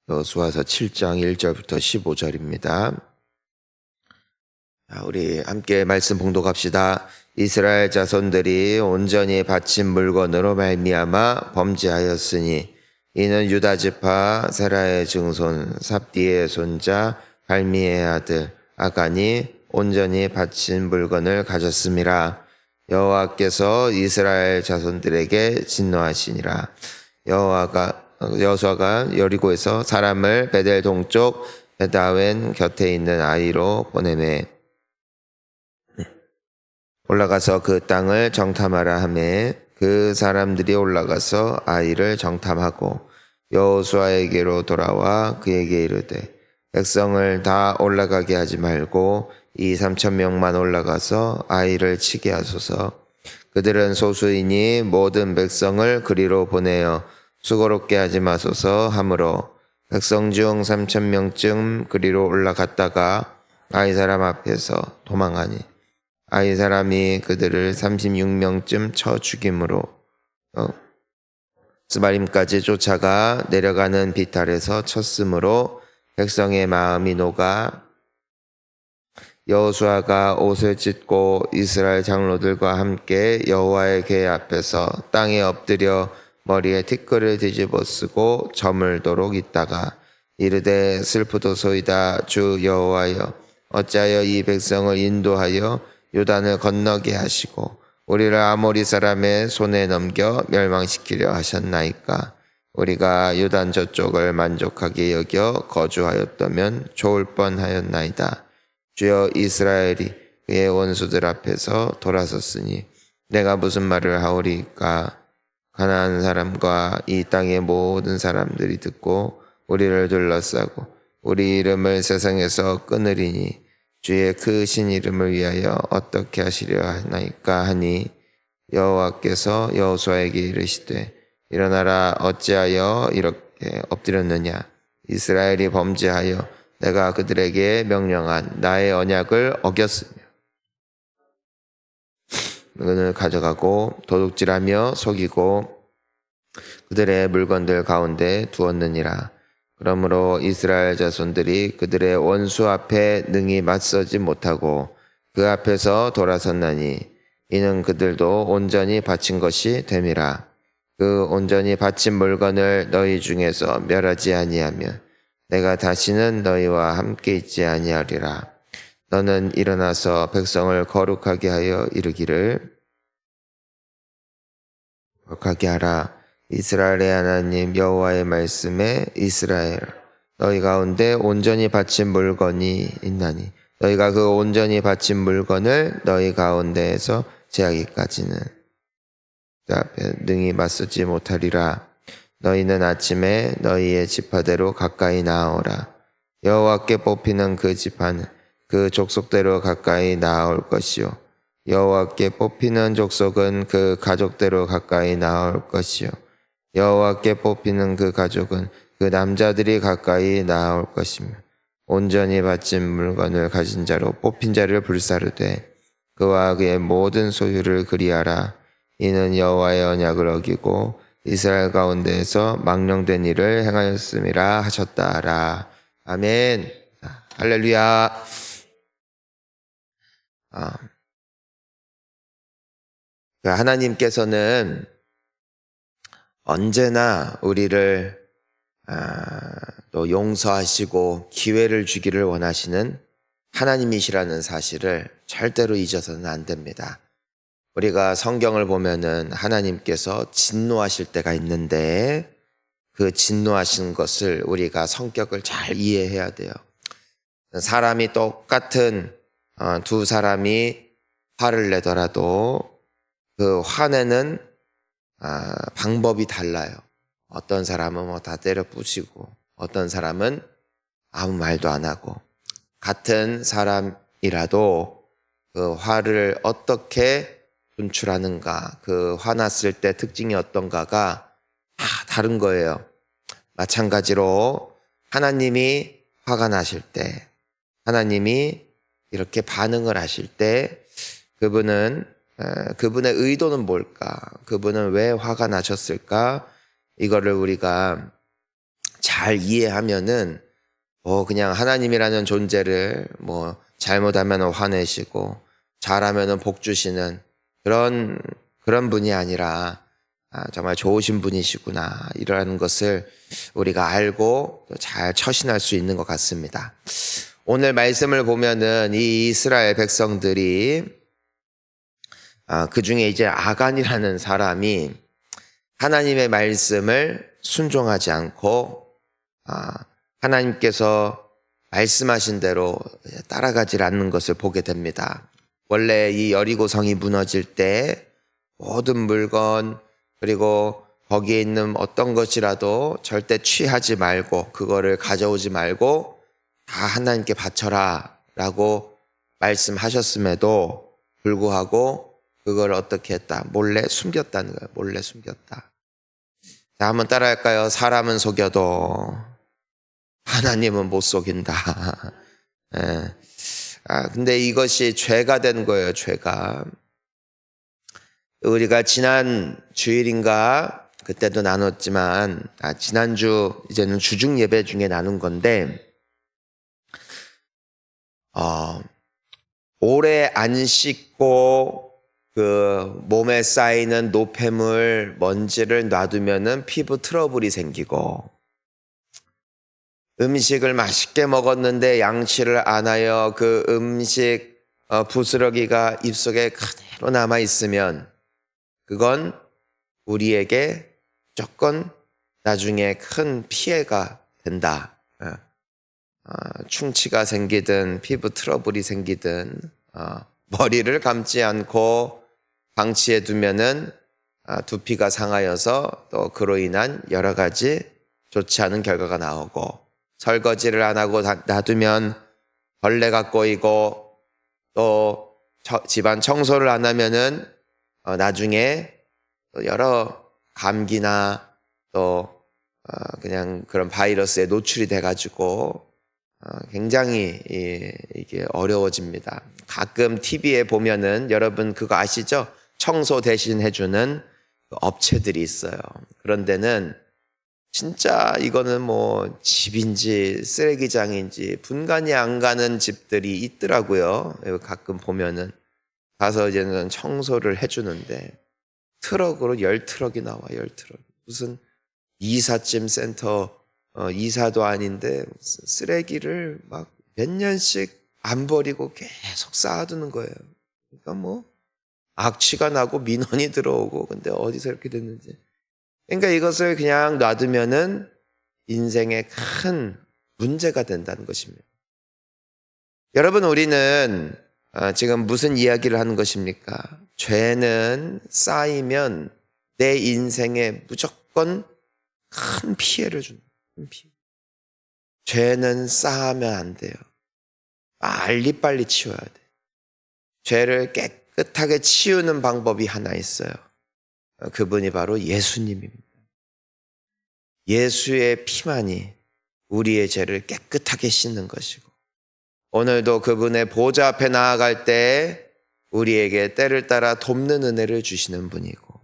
여호수아서 7장 1절부터 15절입니다. 우리 함께 말씀 봉독합시다. 이스라엘 자손들이 온전히 바친 물건으로 말미암아 범죄하였으니 이는 유다 지파 세라의 증손 삽디의 손자 발미의 아들 아간이 온전히 바친 물건을 가졌음이라. 여호와께서 이스라엘 자손들에게 진노하시니라. 여호수아가 여리고에서 사람을 베델 동쪽 베다웬 곁에 있는 아이로 보내매 올라가서 그 땅을 정탐하라 하매 그 사람들이 올라가서 아이를 정탐하고 여호수아에게로 돌아와 그에게 이르되 백성을 다 올라가게 하지 말고 2,3,000명만 올라가서 아이를 치게 하소서. 그들은 소수이니 모든 백성을 그리로 보내어 수고롭게 하지 마소서 하므로 백성 중 3,000명쯤 그리로 올라갔다가 아이 사람 앞에서 도망하니 아이 사람이 그들을 36명쯤 쳐 죽임으로 스바림까지 쫓아가 내려가는 비탈에서 쳤으므로 백성의 마음이 녹아 여호수아가 옷을 찢고 이스라엘 장로들과 함께 여호와의 궤 앞에서 땅에 엎드려 머리에 티끌을 뒤집어 쓰고 저물도록 있다가 이르되 슬프도소이다. 주 여호와여, 어찌하여 이 백성을 인도하여 요단을 건너게 하시고 우리를 아모리 사람의 손에 넘겨 멸망시키려 하셨나이까. 우리가 요단 저쪽을 만족하게 여겨 거주하였다면 좋을 뻔하였나이다. 주여, 이스라엘이 그의 원수들 앞에서 돌아섰으니 내가 무슨 말을 하오리까. 가나안 사람과 이 땅의 모든 사람들이 듣고 우리를 둘러싸고 우리 이름을 세상에서 끊으리니 주의 크신 이름을 위하여 어떻게 하시려 하나이까 하니 여호와께서 여호수아에게 이르시되 일어나라. 어찌하여 이렇게 엎드렸느냐. 이스라엘이 범죄하여 내가 그들에게 명령한 나의 언약을 어겼으며 물건을 가져가고 도둑질하며 속이고 그들의 물건들 가운데 두었느니라. 그러므로 이스라엘 자손들이 그들의 원수 앞에 능히 맞서지 못하고 그 앞에서 돌아섰나니 이는 그들도 온전히 바친 것이 됨이라. 그 온전히 바친 물건을 너희 중에서 멸하지 아니하면 내가 다시는 너희와 함께 있지 아니하리라. 너는 일어나서 백성을 거룩하게 하여 이르기를 거룩하게 하라. 이스라엘의 하나님 여호와의 말씀에 이스라엘 너희 가운데 온전히 바친 물건이 있나니 너희가 그 온전히 바친 물건을 너희 가운데에서 제하기까지는 그 앞에 능히 맞서지 못하리라. 너희는 아침에 너희의 지파대로 가까이 나아오라. 여호와께 뽑히는 그 지파는 그 족속대로 가까이 나아올 것이요 여호와께 뽑히는 족속은 그 가족대로 가까이 나아올 것이요 여호와께 뽑히는 그 가족은 그 남자들이 가까이 나아올 것이며 온전히 바친 물건을 가진 자로 뽑힌 자를 불사르되 그와 그의 모든 소유를 그리하라. 이는 여호와의 언약을 어기고 이스라엘 가운데에서 망령된 일을 행하였음이라 하셨다라. 아멘. 할렐루야. 하나님께서는 언제나 우리를 또 용서하시고 기회를 주기를 원하시는 하나님이시라는 사실을 절대로 잊어서는 안 됩니다. 우리가 성경을 보면은 하나님께서 진노하실 때가 있는데 그 진노하신 것을 우리가 성격을 잘 이해해야 돼요. 사람이 똑같은 두 사람이 화를 내더라도 그 화내는 방법이 달라요. 어떤 사람은 뭐 다 때려 부시고 어떤 사람은 아무 말도 안 하고 같은 사람이라도 그 화를 어떻게 분출하는가 그 화났을 때 특징이 어떤가가 다 다른 거예요. 마찬가지로 하나님이 화가 나실 때 하나님이 이렇게 반응을 하실 때 그분의 의도는 뭘까? 그분은 왜 화가 나셨을까? 이거를 우리가 잘 이해하면은 그냥 하나님이라는 존재를 잘못하면 화내시고 잘하면 복 주시는 그런 분이 아니라 정말 좋으신 분이시구나 이라는 것을 우리가 알고 잘 처신할 수 있는 것 같습니다. 오늘 말씀을 보면은 이 이스라엘 백성들이 그 중에 이제 아간이라는 사람이 하나님의 말씀을 순종하지 않고 하나님께서 말씀하신 대로 따라가지 않는 것을 보게 됩니다. 원래 이 여리고성이 무너질 때 모든 물건 그리고 거기에 있는 어떤 것이라도 절대 취하지 말고 그거를 가져오지 말고 다 하나님께 바쳐라 라고 말씀하셨음에도 불구하고 그걸 어떻게 했다? 몰래 숨겼다는 거예요. 몰래 숨겼다. 자, 한번 따라할까요? 사람은 속여도 하나님은 못 속인다. 예. 근데 이것이 죄가 된 거예요, 죄가. 우리가 지난 주일인가 그때도 나눴지만 지난주 이제는 주중 예배 중에 나눈 건데 오래 안 씻고 그 몸에 쌓이는 노폐물 먼지를 놔두면은 피부 트러블이 생기고 음식을 맛있게 먹었는데 양치를 안 하여 그 음식 부스러기가 입속에 그대로 남아 있으면 그건 우리에게 무조건 나중에 큰 피해가 된다. 충치가 생기든 피부 트러블이 생기든 머리를 감지 않고 방치해 두면은 두피가 상하여서 또 그로 인한 여러 가지 좋지 않은 결과가 나오고 설거지를 안 하고 놔두면 벌레가 꼬이고 또 집안 청소를 안 하면은 나중에 여러 감기나 또 그냥 그런 바이러스에 노출이 돼가지고 굉장히 이게 어려워집니다. 가끔 TV에 보면은 여러분 그거 아시죠? 청소 대신 해주는 업체들이 있어요. 그런 데는 진짜 이거는 집인지 쓰레기장인지 분간이 안 가는 집들이 있더라고요. 가끔 보면은 가서 이제는 청소를 해주는데 트럭으로 10트럭이 나와. 10트럭. 무슨 이삿짐 센터 이사도 아닌데 쓰레기를 막 몇 년씩 안 버리고 계속 쌓아두는 거예요. 그러니까 악취가 나고 민원이 들어오고 근데 어디서 이렇게 됐는지. 그러니까 이것을 그냥 놔두면은 인생에 큰 문제가 된다는 것입니다. 여러분 우리는 지금 무슨 이야기를 하는 것입니까? 죄는 쌓이면 내 인생에 무조건 큰 피해를 준다. 큰 피해. 죄는 쌓으면 안 돼요. 빨리빨리 치워야 돼. 죄를 깨끗하게 치우는 방법이 하나 있어요. 그분이 바로 예수님입니다. 예수의 피만이 우리의 죄를 깨끗하게 씻는 것이고 오늘도 그분의 보좌 앞에 나아갈 때 우리에게 때를 따라 돕는 은혜를 주시는 분이고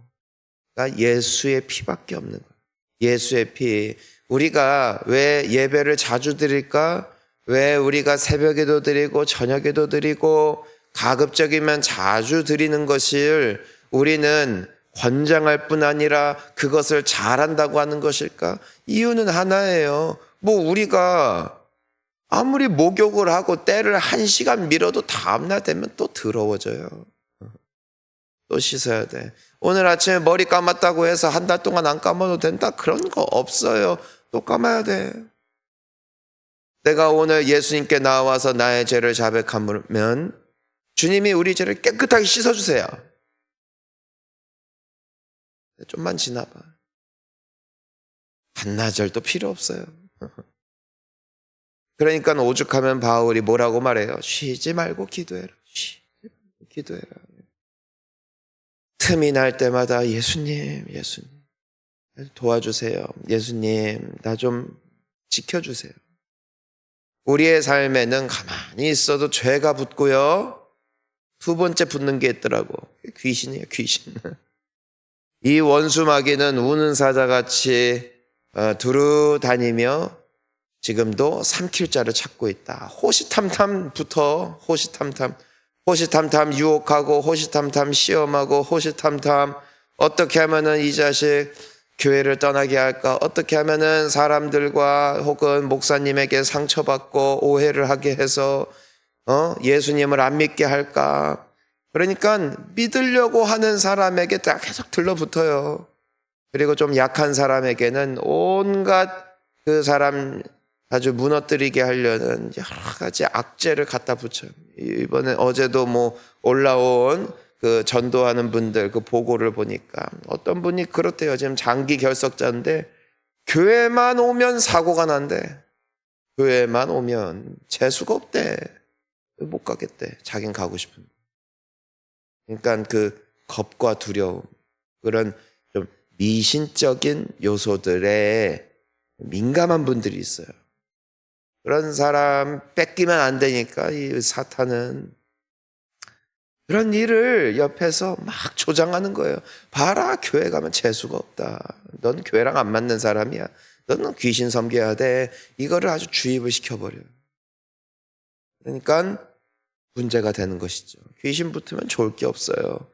그러니까 예수의 피밖에 없는 거예요. 예수의 피. 우리가 왜 예배를 자주 드릴까? 왜 우리가 새벽에도 드리고 저녁에도 드리고 가급적이면 자주 드리는 것을 우리는 권장할 뿐 아니라 그것을 잘한다고 하는 것일까? 이유는 하나예요. 우리가 아무리 목욕을 하고 때를 1시간 밀어도 다음날 되면 또 더러워져요. 또 씻어야 돼. 오늘 아침에 머리 감았다고 해서 한 달 동안 안 감아도 된다? 그런 거 없어요. 또 감아야 돼. 내가 오늘 예수님께 나와서 나의 죄를 자백하면 주님이 우리 죄를 깨끗하게 씻어주세요. 좀만 지나봐. 반나절도 필요 없어요. 그러니까 오죽하면 바울이 뭐라고 말해요? 쉬지 말고 기도해라. 쉬지 말고 기도해라. 틈이 날 때마다 예수님 도와주세요. 예수님 나 좀 지켜주세요. 우리의 삶에는 가만히 있어도 죄가 붙고요. 두 번째 붙는 게 있더라고. 귀신이에요, 귀신. 이 원수 마귀는 우는 사자같이 두루 다니며 지금도 삼킬 자를 찾고 있다. 호시탐탐부터 호시탐탐 유혹하고 호시탐탐 시험하고 호시탐탐 어떻게 하면은 이 자식 교회를 떠나게 할까? 어떻게 하면은 사람들과 혹은 목사님에게 상처받고 오해를 하게 해서 예수님을 안 믿게 할까? 그러니까 믿으려고 하는 사람에게 딱 계속 들러붙어요. 그리고 좀 약한 사람에게는 온갖 그 사람 아주 무너뜨리게 하려는 여러 가지 악재를 갖다 붙여요. 이번에 어제도 뭐 올라온 그 전도하는 분들 그 보고를 보니까 어떤 분이 그렇대요. 지금 장기 결석자인데 교회만 오면 사고가 난대. 교회만 오면 재수가 없대. 못 가겠대. 자긴 가고 싶은데. 그러니까 그 겁과 두려움, 그런 좀 미신적인 요소들에 민감한 분들이 있어요. 그런 사람 뺏기면 안 되니까 이 사탄은 그런 일을 옆에서 막 조장하는 거예요. 봐라, 교회 가면 재수가 없다. 넌 교회랑 안 맞는 사람이야. 너는 귀신 섬겨야 돼. 이거를 아주 주입을 시켜버려요. 그러니까 문제가 되는 것이죠. 귀신 붙으면 좋을 게 없어요.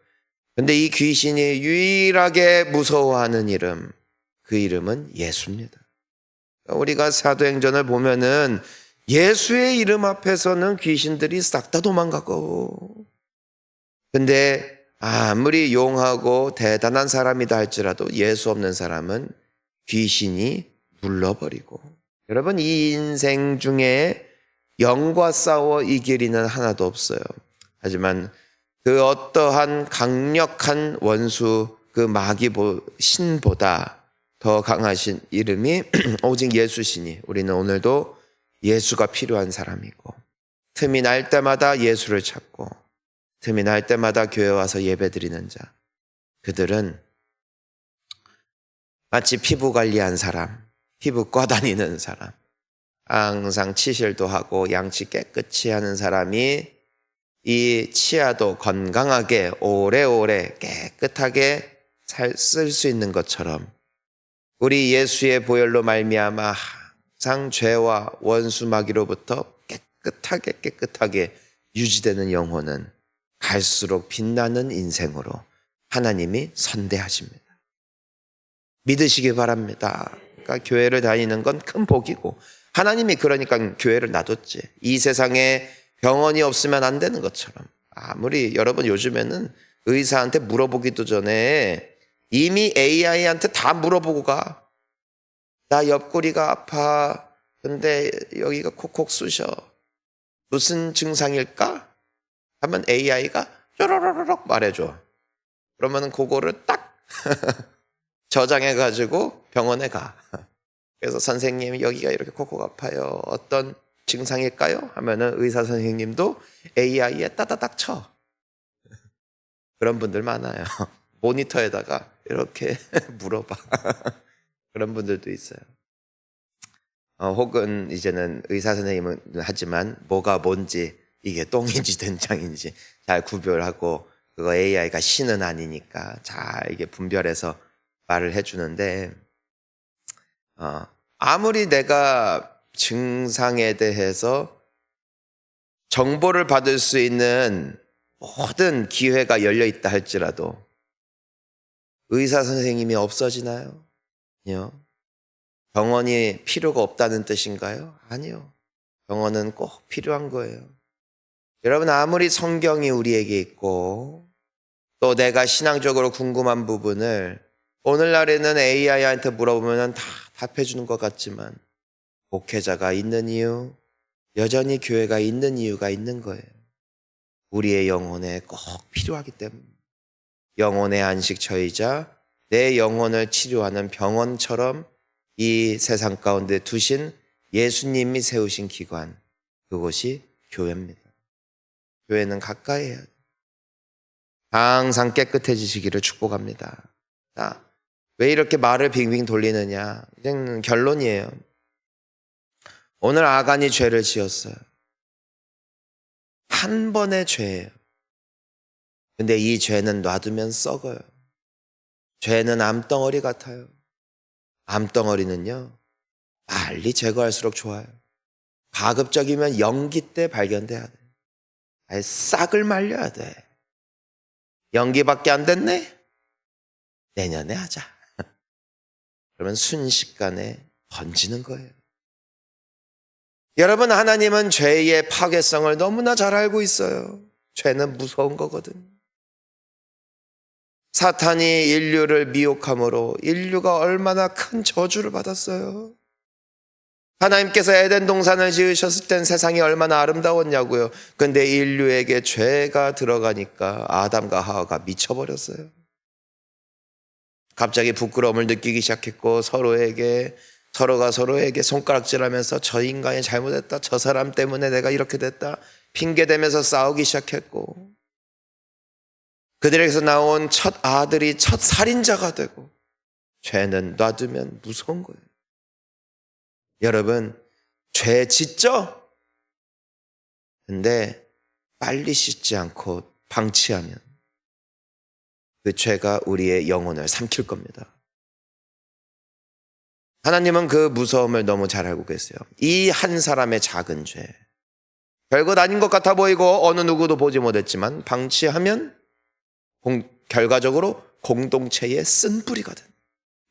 근데 이 귀신이 유일하게 무서워하는 이름, 그 이름은 예수입니다. 우리가 사도행전을 보면은 예수의 이름 앞에서는 귀신들이 싹 다 도망가고, 근데 아무리 용하고 대단한 사람이다 할지라도 예수 없는 사람은 귀신이 물러버리고. 여러분, 이 인생 중에 영과 싸워 이길 이는 하나도 없어요. 하지만 그 어떠한 강력한 원수, 그 마귀 신보다 더 강하신 이름이 오직 예수시니 우리는 오늘도 예수가 필요한 사람이고, 틈이 날 때마다 예수를 찾고 틈이 날 때마다 교회 와서 예배드리는 자, 그들은 마치 피부 관리한 사람, 피부과 다니는 사람, 항상 치실도 하고 양치 깨끗이 하는 사람이 이 치아도 건강하게 오래오래 깨끗하게 쓸 수 있는 것처럼 우리 예수의 보혈로 말미암아 항상 죄와 원수 마귀로부터 깨끗하게 유지되는 영혼은 갈수록 빛나는 인생으로 하나님이 선대하십니다. 믿으시기 바랍니다. 그러니까 교회를 다니는 건 큰 복이고, 하나님이 그러니까 교회를 놔뒀지. 이 세상에 병원이 없으면 안 되는 것처럼. 아무리 여러분 요즘에는 의사한테 물어보기도 전에 이미 AI한테 다 물어보고 가. 나 옆구리가 아파. 근데 여기가 콕콕 쑤셔. 무슨 증상일까? 하면 AI가 쪼로로록 말해줘. 그러면 그거를 딱 저장해가지고 병원에 가. 그래서 선생님 여기가 이렇게 콕콕 아파요. 어떤 증상일까요? 하면은 의사 선생님도 AI에 따다닥 쳐. 그런 분들 많아요. 모니터에다가 이렇게 물어봐. 그런 분들도 있어요. 혹은 이제는 의사 선생님은 하지만 뭐가 뭔지, 이게 똥인지 된장인지 잘 구별하고, 그거 AI가 신은 아니니까 잘 이게 분별해서 말을 해주는데, 아무리 내가 증상에 대해서 정보를 받을 수 있는 모든 기회가 열려 있다 할지라도 의사 선생님이 없어지나요? 아니요. 병원이 필요가 없다는 뜻인가요? 아니요. 병원은 꼭 필요한 거예요. 여러분, 아무리 성경이 우리에게 있고 또 내가 신앙적으로 궁금한 부분을 오늘날에는 AI한테 물어보면 다 답해 주는 것 같지만, 목회자가 있는 이유, 여전히 교회가 있는 이유가 있는 거예요. 우리의 영혼에 꼭 필요하기 때문에. 영혼의 안식처이자 내 영혼을 치료하는 병원처럼 이 세상 가운데 두신 예수님이 세우신 기관, 그곳이 교회입니다. 교회는 가까이 해야 돼요. 항상 깨끗해지시기를 축복합니다. 자, 왜 이렇게 말을 빙빙 돌리느냐? 이제는 결론이에요. 오늘 아간이 죄를 지었어요. 한 번의 죄예요. 근데 이 죄는 놔두면 썩어요. 죄는 암덩어리 같아요. 암덩어리는요, 빨리 제거할수록 좋아요. 가급적이면 연기 때 발견돼야 돼. 아예 싹을 말려야 돼. 연기밖에 안 됐네? 내년에 하자. 그러면 순식간에 번지는 거예요. 여러분, 하나님은 죄의 파괴성을 너무나 잘 알고 있어요. 죄는 무서운 거거든. 사탄이 인류를 미혹함으로 인류가 얼마나 큰 저주를 받았어요. 하나님께서 에덴 동산을 지으셨을 땐 세상이 얼마나 아름다웠냐고요. 근데 인류에게 죄가 들어가니까 아담과 하와가 미쳐버렸어요. 갑자기 부끄러움을 느끼기 시작했고 서로가 서로에게 손가락질하면서 저 인간이 잘못했다, 저 사람 때문에 내가 이렇게 됐다 핑계대면서 싸우기 시작했고, 그들에게서 나온 첫 아들이 첫 살인자가 되고, 죄는 놔두면 무서운 거예요. 여러분, 죄 짓죠? 근데 빨리 씻지 않고 방치하면 그 죄가 우리의 영혼을 삼킬 겁니다. 하나님은 그 무서움을 너무 잘 알고 계세요. 이 한 사람의 작은 죄, 별것 아닌 것 같아 보이고 어느 누구도 보지 못했지만 방치하면 결과적으로 공동체의 쓴뿌리가 된다.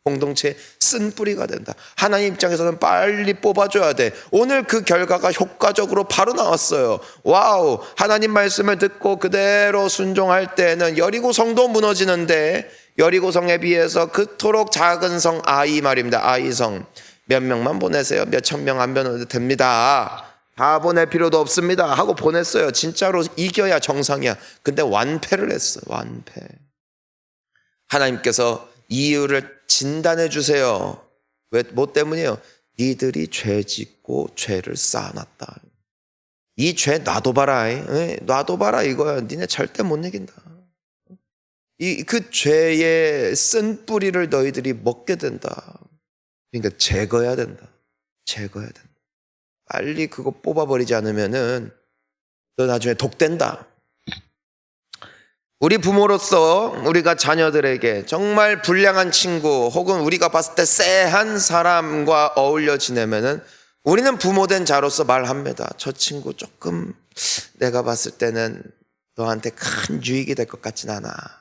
공동체의 쓴뿌리가 된다. 하나님 입장에서는 빨리 뽑아줘야 돼. 오늘 그 결과가 효과적으로 바로 나왔어요. 와우, 하나님 말씀을 듣고 그대로 순종할 때는 여리고성도 무너지는데, 여리고성에 비해서 그토록 작은 성 아이 말입니다. 아이성 몇 명만 보내세요. 몇 천 명 안 보내도 됩니다. 다 보낼 필요도 없습니다 하고 보냈어요. 진짜로 이겨야 정상이야. 근데 완패를 했어. 완패. 하나님께서 이유를 진단해 주세요. 뭐 때문이에요? 니들이 죄 짓고 죄를 쌓아놨다. 이 죄 놔둬봐라. 놔둬봐라 이거야. 니네 절대 못 이긴다. 그 죄의 쓴 뿌리를 너희들이 먹게 된다. 그러니까 제거해야 된다. 제거해야 된다. 빨리 그거 뽑아버리지 않으면은 너 나중에 독된다. 우리 부모로서 우리가 자녀들에게 정말 불량한 친구 혹은 우리가 봤을 때 쎄한 사람과 어울려 지내면은 우리는 부모된 자로서 말합니다. 저 친구 조금 내가 봤을 때는 너한테 큰 유익이 될 것 같진 않아.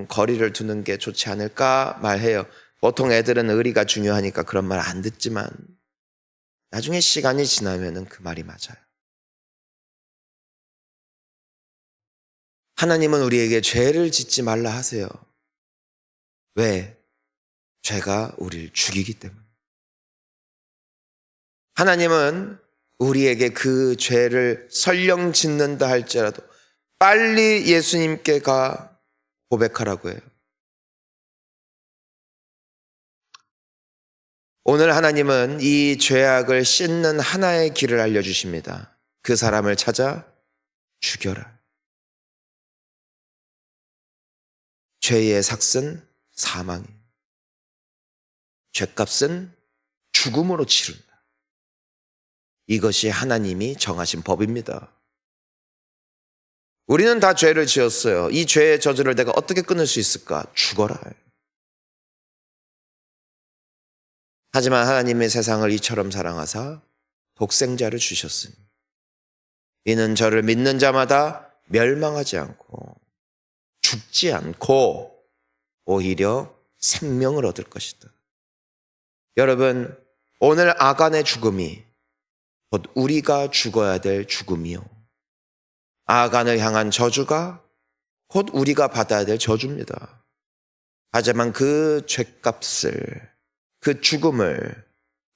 거리를 두는 게 좋지 않을까 말해요. 보통 애들은 의리가 중요하니까 그런 말 안 듣지만 나중에 시간이 지나면은 그 말이 맞아요. 하나님은 우리에게 죄를 짓지 말라 하세요. 왜? 죄가 우리를 죽이기 때문에. 하나님은 우리에게 그 죄를 설령 짓는다 할지라도 빨리 예수님께 가 고백하라고 해요. 오늘 하나님은 이 죄악을 씻는 하나의 길을 알려주십니다. 그 사람을 찾아 죽여라. 죄의 삭은 사망이에요. 죄값은 죽음으로 치른다. 이것이 하나님이 정하신 법입니다. 우리는 다 죄를 지었어요. 이 죄의 저주를 내가 어떻게 끊을 수 있을까? 죽어라. 하지만 하나님의 세상을 이처럼 사랑하사 독생자를 주셨으니 이는 저를 믿는 자마다 멸망하지 않고 죽지 않고 오히려 생명을 얻을 것이다. 여러분, 오늘 아간의 죽음이 곧 우리가 죽어야 될 죽음이요, 아간을 향한 저주가 곧 우리가 받아야 될 저주입니다. 하지만 그 죄값을, 그 죽음을,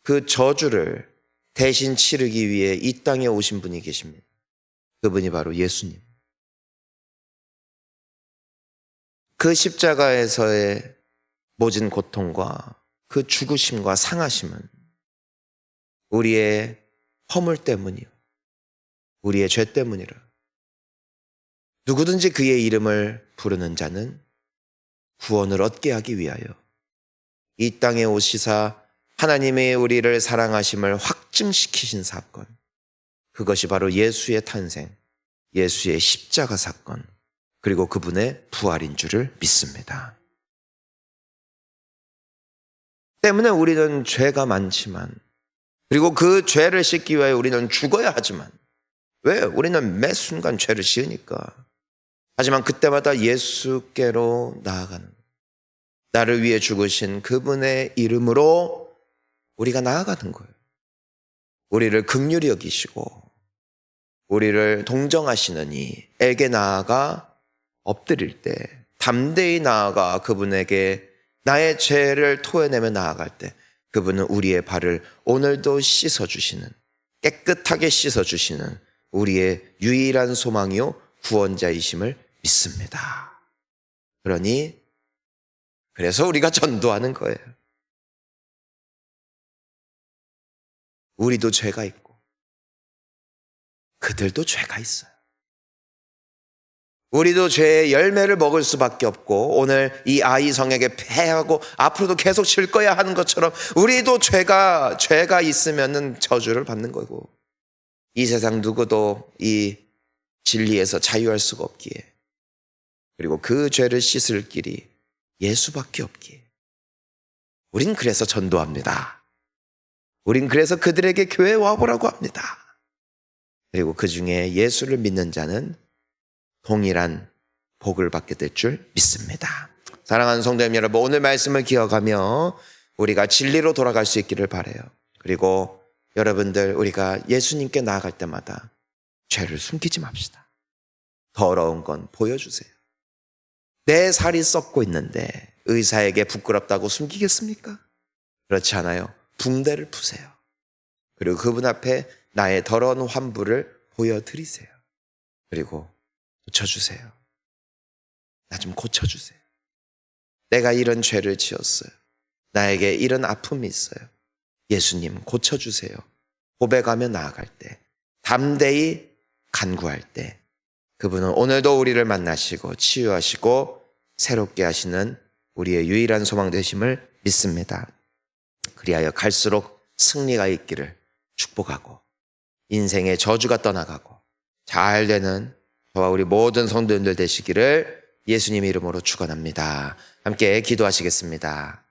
그 저주를 대신 치르기 위해 이 땅에 오신 분이 계십니다. 그분이 바로 예수님. 그 십자가에서의 모진 고통과 그 죽으심과 상하심은 우리의 허물 때문이요, 우리의 죄 때문이라. 누구든지 그의 이름을 부르는 자는 구원을 얻게 하기 위하여 이 땅에 오시사 하나님이 우리를 사랑하심을 확증시키신 사건, 그것이 바로 예수의 탄생, 예수의 십자가 사건, 그리고 그분의 부활인 줄을 믿습니다. 때문에 우리는 죄가 많지만, 그리고 그 죄를 씻기 위해 우리는 죽어야 하지만, 왜? 우리는 매 순간 죄를 지으니까. 하지만 그때마다 예수께로 나아가는, 나를 위해 죽으신 그분의 이름으로 우리가 나아가는 거예요. 우리를 긍휼히 여기시고 우리를 동정하시는 이에게 나아가 엎드릴 때, 담대히 나아가 그분에게 나의 죄를 토해내며 나아갈 때, 그분은 우리의 발을 오늘도 씻어주시는, 깨끗하게 씻어주시는 우리의 유일한 소망이요 구원자이심을 믿습니다. 그러니 그래서 우리가 전도하는 거예요. 우리도 죄가 있고 그들도 죄가 있어요. 우리도 죄의 열매를 먹을 수밖에 없고, 오늘 이 아이 성에게 패하고 앞으로도 계속 질 거야 하는 것처럼 우리도 죄가 있으면은 저주를 받는 거고, 이 세상 누구도 이 진리에서 자유할 수가 없기에, 그리고 그 죄를 씻을 길이 예수밖에 없기에, 우린 그래서 전도합니다. 우린 그래서 그들에게 교회에 와보라고 합니다. 그리고 그 중에 예수를 믿는 자는 동일한 복을 받게 될 줄 믿습니다. 사랑하는 성도님 여러분, 오늘 말씀을 기억하며 우리가 진리로 돌아갈 수 있기를 바라요. 그리고 여러분들, 우리가 예수님께 나아갈 때마다 죄를 숨기지 맙시다. 더러운 건 보여주세요. 내 살이 썩고 있는데 의사에게 부끄럽다고 숨기겠습니까? 그렇지 않아요. 붕대를 푸세요. 그리고 그분 앞에 나의 더러운 환부를 보여드리세요. 그리고 고쳐주세요. 나 좀 고쳐주세요. 내가 이런 죄를 지었어요. 나에게 이런 아픔이 있어요. 예수님 고쳐주세요. 고백하며 나아갈 때, 담대히 간구할 때, 그분은 오늘도 우리를 만나시고 치유하시고 새롭게 하시는 우리의 유일한 소망 되심을 믿습니다. 그리하여 갈수록 승리가 있기를 축복하고, 인생의 저주가 떠나가고 잘 되는 저와 우리 모든 성도님들 되시기를 예수님 이름으로 축원합니다. 함께 기도하시겠습니다.